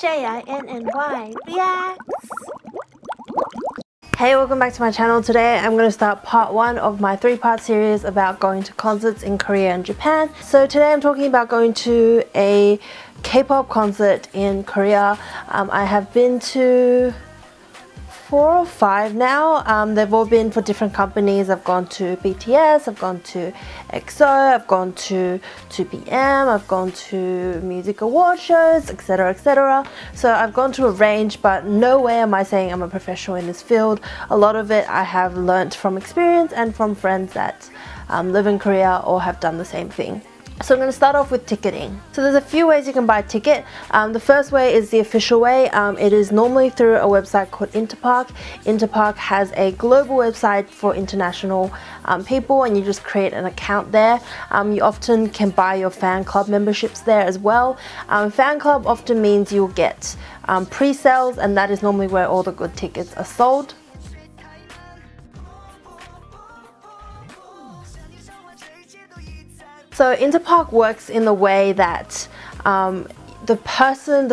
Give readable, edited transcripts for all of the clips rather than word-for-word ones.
JINNY Reacts. Hey, welcome back to my channel. Today I'm going to start part 1 of my 3-part series about going to concerts in Korea and Japan. So today I'm talking about going to a K-pop concert in Korea. I have been to 4 or 5 now. They've all been for different companies. I've gone to BTS, I've gone to EXO, I've gone to 2PM, I've gone to music award shows, etc, etc. So I've gone to a range, but no way am I saying I'm a professional in this field. A lot of it I have learnt from experience and from friends that live in Korea or have done the same thing. So I'm going to start off with ticketing. So there's a few ways you can buy a ticket. The first way is the official way. It is normally through a website called Interpark. Interpark has a global website for international people, and you just create an account there. You often can buy your fan club memberships there as well. Fan club often means you'll get pre-sales, and that is normally where all the good tickets are sold. So Interpark works in the way that the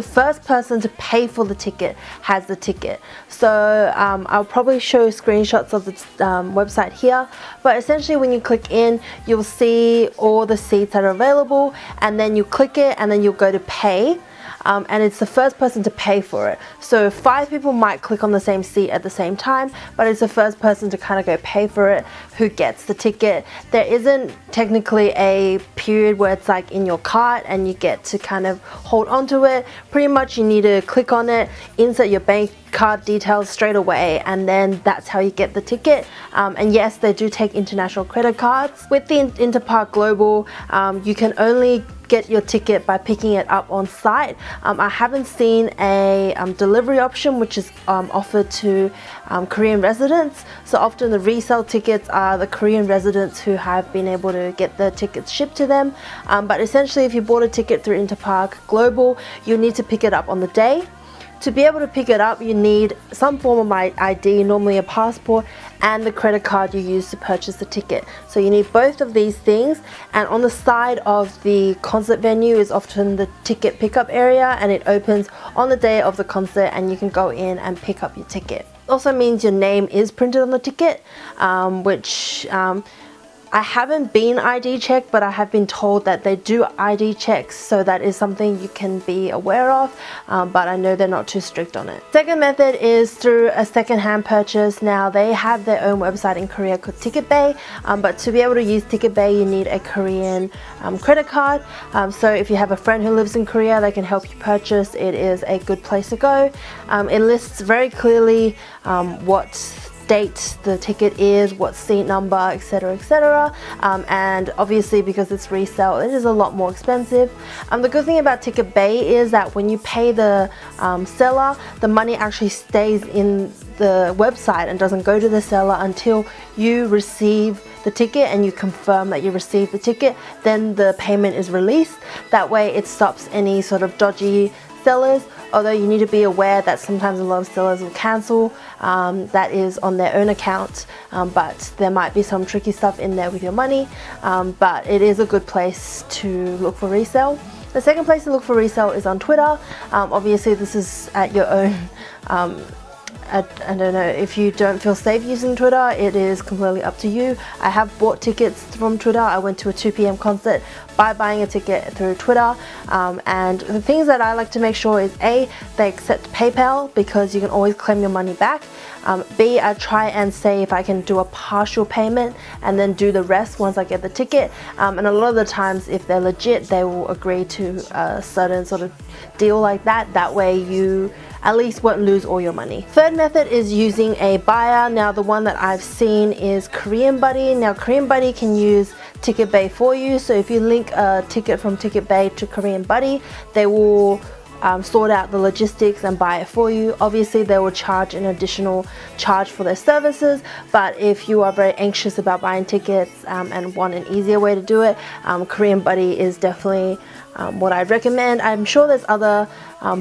first person to pay for the ticket has the ticket. So I'll probably show screenshots of the website here, but essentially when you click in, you'll see all the seats that are available, and then you click it and then you'll go to pay. And it's the first person to pay for it. So 5 people might click on the same seat at the same time, but it's the first person to kind of go pay for it who gets the ticket. There isn't technically a period where it's like in your cart and you get to kind of hold on to it. Pretty much you need to click on it, insert your bank card details straight away, and then that's how you get the ticket. And yes, they do take international credit cards. With the Interpark Global, you can only get your ticket by picking it up on site. I haven't seen a delivery option which is offered to Korean residents. So often the resale tickets are the Korean residents who have been able to get the tickets shipped to them. But essentially if you bought a ticket through Interpark Global, you need to pick it up on the day. To be able to pick it up, you need some form of ID, normally a passport, and the credit card you use to purchase the ticket. So you need both of these things, and on the side of the concert venue is often the ticket pickup area, and it opens on the day of the concert and you can go in and pick up your ticket. It also means your name is printed on the ticket, which I haven't been ID checked, but I have been told that they do ID checks, so that is something you can be aware of, but I know they're not too strict on it. Second method is through a second-hand purchase. Now they have their own website in Korea called TicketBay, but to be able to use TicketBay you need a Korean credit card. So if you have a friend who lives in Korea, they can help you purchase. It is a good place to go. It lists very clearly what date the ticket is, what seat number, etc, etc, and obviously because it's resale it is a lot more expensive. The good thing about TicketBay is that when you pay the seller, the money actually stays in the website and doesn't go to the seller until you receive the ticket and you confirm that you received the ticket. Then the payment is released. That way it stops any sort of dodgy sellers, although you need to be aware that sometimes a lot of sellers will cancel. That is on their own account, but there might be some tricky stuff in there with your money, but it is a good place to look for resale. The second place to look for resale is on Twitter. Obviously this is at your own I don't know, if you don't feel safe using Twitter, it is completely up to you. I have bought tickets from Twitter. I went to a 2PM concert by buying a ticket through Twitter, and the things that I like to make sure is A, they accept PayPal because you can always claim your money back. B, I try and say if I can do a partial payment and then do the rest once I get the ticket, and a lot of the times if they're legit they will agree to a certain sort of deal like that. That way you at least won't lose all your money. Third method is using a buyer. Now the one that I've seen is Korean Buddy. Now Korean Buddy can use TicketBay for you, so if you link a ticket from TicketBay to Korean Buddy, they will sort out the logistics and buy it for you. Obviously they will charge an additional charge for their services, but if you are very anxious about buying tickets and want an easier way to do it, Korean Buddy is definitely what I'd recommend. I'm sure there's other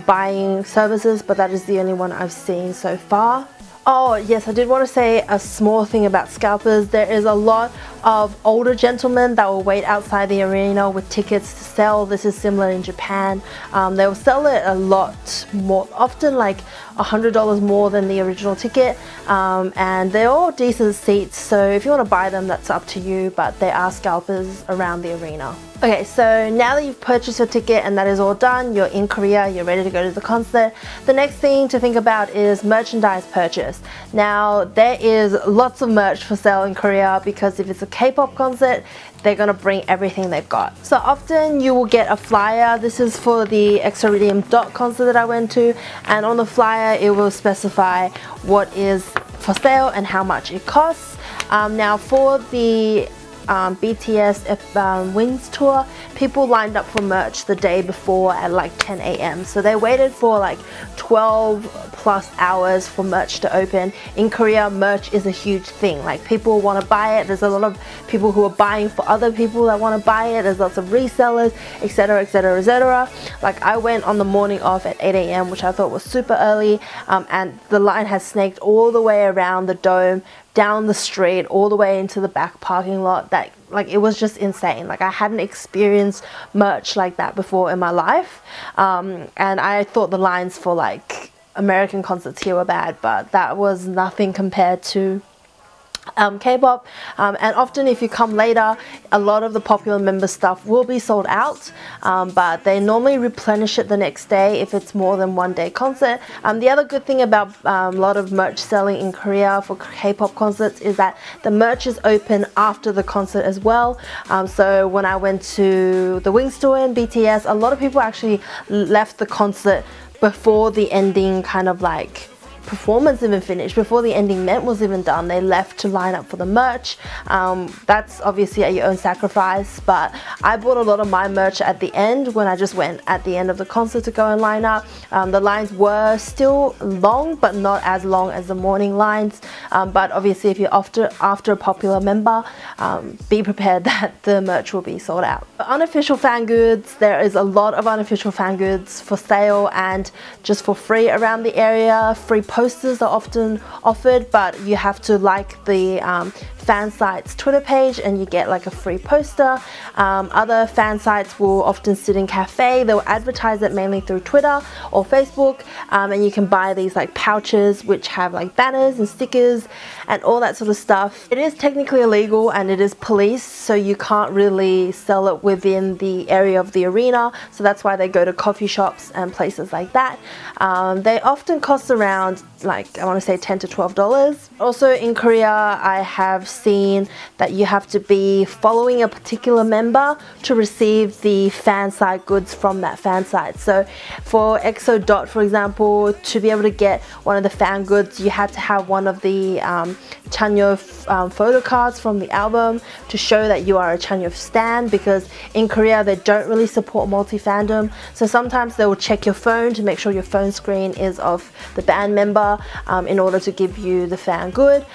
buying services, but that is the only one I've seen so far. Oh yes, I did want to say a small thing about scalpers. There is a lot of older gentlemen that will wait outside the arena with tickets to sell. This is similar in Japan. They will sell it a lot more often, like $100 more than the original ticket, and they're all decent seats, so if you want to buy them, that's up to you, but there are scalpers around the arena. Okay, so now that you've purchased your ticket and that is all done, you're in Korea, you're ready to go to the concert, the next thing to think about is merchandise purchase. Now, there is lots of merch for sale in Korea because if it's a K-pop concert, they're gonna bring everything they've got. So often you will get a flyer. This is for the Exoridium Dot concert that I went to, and on the flyer it will specify what is for sale and how much it costs. Now for the BTS Wings tour, people lined up for merch the day before at like 10 AM. So they waited for like 12 plus hours for merch to open. In Korea, merch is a huge thing. Like, people want to buy it. There's a lot of people who are buying for other people that want to buy it. There's lots of resellers, etc, etc, etc. Like, I went on the morning of at 8 AM, which I thought was super early, and the line has snaked all the way around the dome, down the street, all the way into the back parking lot. That, like, it was just insane. Like, I hadn't experienced merch like that before in my life, and I thought the lines for like American concerts here were bad, but that was nothing compared to K-pop. And often if you come later, a lot of the popular member stuff will be sold out, but they normally replenish it the next day if it's more than one day concert. The other good thing about a lot of merch selling in Korea for K-pop concerts is that the merch is open after the concert as well. So when I went to the Wings tour in BTS, a lot of people actually left the concert before the ending kind of like performance even finished, before the ending ment was even done. They left to line up for the merch. That's obviously at your own sacrifice, but I bought a lot of my merch at the end when I just went at the end of the concert to go and line up. The lines were still long, but not as long as the morning lines, but obviously if you're after a popular member, be prepared that the merch will be sold out. Unofficial fan goods, there is a lot of unofficial fan goods for sale and just for free around the area. Free posters are often offered, but you have to like the fan site's Twitter page and you get like a free poster. Other fan sites will often sit in cafe. They'll advertise it mainly through Twitter or Facebook, and you can buy these like pouches which have like banners and stickers and all that sort of stuff. It is technically illegal and it is policed, so you can't really sell it within the area of the arena, so that's why they go to coffee shops and places like that. They often cost around, like, I want to say $10 to $12. Also in Korea, I have seen that you have to be following a particular member to receive the fan site goods from that fan site. So for EXO Dot, for example, to be able to get one of the fan goods, you had to have one of the Chanyeol photo cards from the album to show that you are a Chanyeol stan, because in Korea they don't really support multi-fandom, so sometimes they will check your phone to make sure your phone screen is of the band member in order to give you the fan good.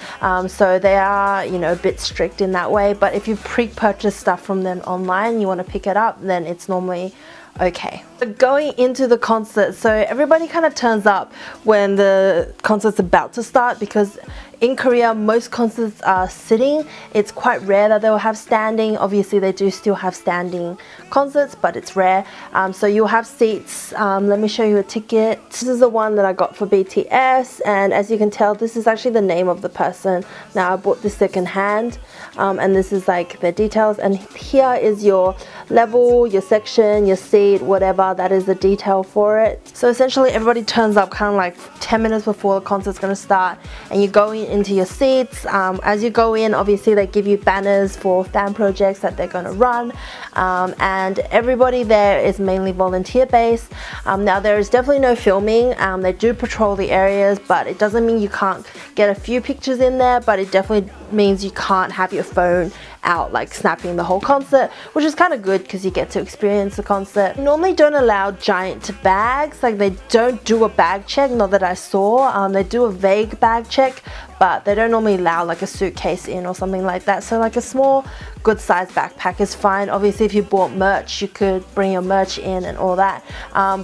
So they are, you know, a bit strict in that way, but if you pre-purchase stuff from them online, you want to pick it up, then it's normally okay. So going into the concert, so everybody kind of turns up when the concert's about to start, because in Korea most concerts are sitting. It's quite rare that they'll have standing. Obviously they do still have standing concerts, but it's rare. So you'll have seats. Let me show you a ticket. This is the one that I got for BTS, and as you can tell, this is actually the name of the person. Now I bought this second hand, and this is like their details, and here is your level, your section, your seat, whatever. That is the detail for it. So essentially everybody turns up kind of like 10 minutes before the concert's going to start, and you're going into your seats. As you go in, obviously they give you banners for fan projects that they're going to run, and everybody there is mainly volunteer based. Now there is definitely no filming. They do patrol the areas, but it doesn't mean you can't get a few pictures in there, but it definitely means you can't have your phone out like snapping the whole concert, which is kind of good because you get to experience the concert. They normally don't allow giant bags, like they don't do a bag check, not that I saw. They do a vague bag check, but they don't normally allow like a suitcase in or something like that. So like a small good sized backpack is fine. Obviously if you bought merch, you could bring your merch in and all that,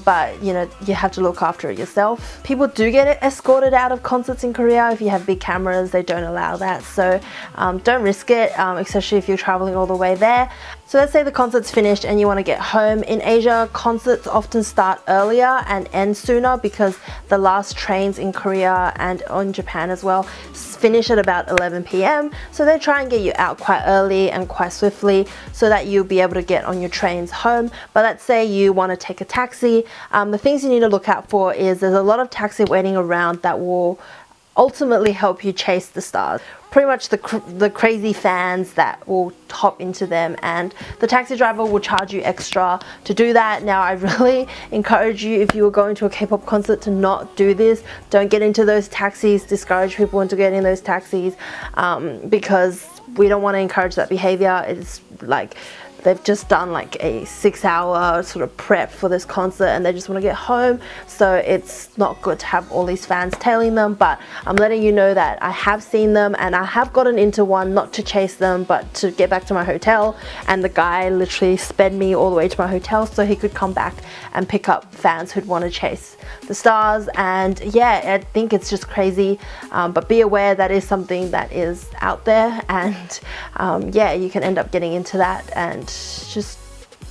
but you know, you have to look after it yourself. People do get escorted out of concerts in Korea. If you have big cameras, they don't allow that, so don't risk it, especially if you're traveling all the way there. So let's say the concert's finished and you want to get home. In Asia, concerts often start earlier and end sooner because the last trains in Korea and in Japan as well finish at about 11 p.m. So they try and get you out quite early and quite swiftly so that you'll be able to get on your trains home. But let's say you want to take a taxi. The things you need to look out for is there's a lot of taxi waiting around that will ultimately help you chase the stars. Pretty much the crazy fans that will hop into them, and the taxi driver will charge you extra to do that. Now I really encourage you, if you were going to a K-pop concert, to not do this. Don't get into those taxis, discourage people into getting those taxis, because we don't want to encourage that behavior. It's like they've just done like a 6-hour sort of prep for this concert and they just want to get home, so it's not good to have all these fans tailing them. But I'm letting you know that I have seen them, and I have gotten into one not to chase them but to get back to my hotel, and the guy literally sped me all the way to my hotel so he could come back and pick up fans who'd want to chase the stars. And yeah, I think it's just crazy, but be aware that is something that is out there, and yeah, you can end up getting into that, and just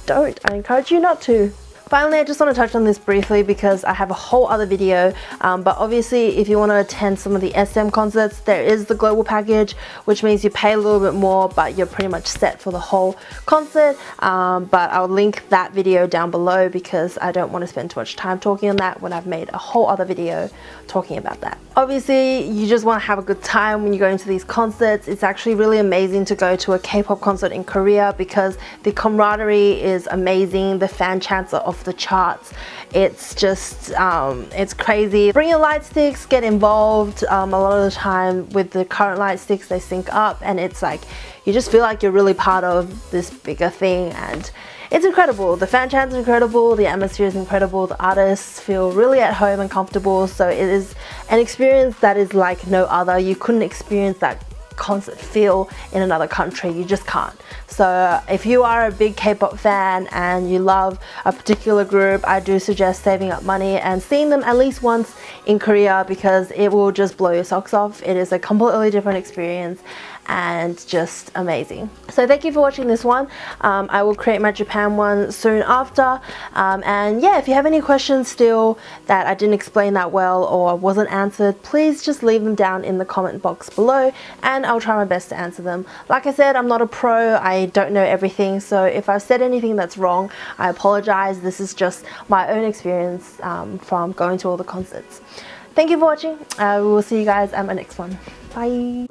don't. I encourage you not to. Finally, I just want to touch on this briefly because I have a whole other video, but obviously if you want to attend some of the SM concerts, there is the global package, which means you pay a little bit more but you're pretty much set for the whole concert. But I'll link that video down below because I don't want to spend too much time talking on that when I've made a whole other video talking about that. Obviously you just want to have a good time when you go into these concerts. It's actually really amazing to go to a K-pop concert in Korea because the camaraderie is amazing, the fan chants are off the charts. It's just it's crazy. Bring your light sticks, get involved. A lot of the time with the current light sticks, they sync up and it's like you just feel like you're really part of this bigger thing, and it's incredible. The fan chants are incredible, the atmosphere is incredible, the artists feel really at home and comfortable, so it is an experience that is like no other. You couldn't experience that concert feel in another country, you just can't. So if you are a big K-pop fan and you love a particular group, I do suggest saving up money and seeing them at least once in Korea because it will just blow your socks off. It is a completely different experience and just amazing. So thank you for watching this one. I will create my Japan one soon after, and yeah, if you have any questions still that I didn't explain that well or wasn't answered, please just leave them down in the comment box below and I'll try my best to answer them. Like I said, I'm not a pro, I don't know everything, so if I've said anything that's wrong, I apologize. This is just my own experience from going to all the concerts. Thank you for watching. We will see you guys at my next one. Bye.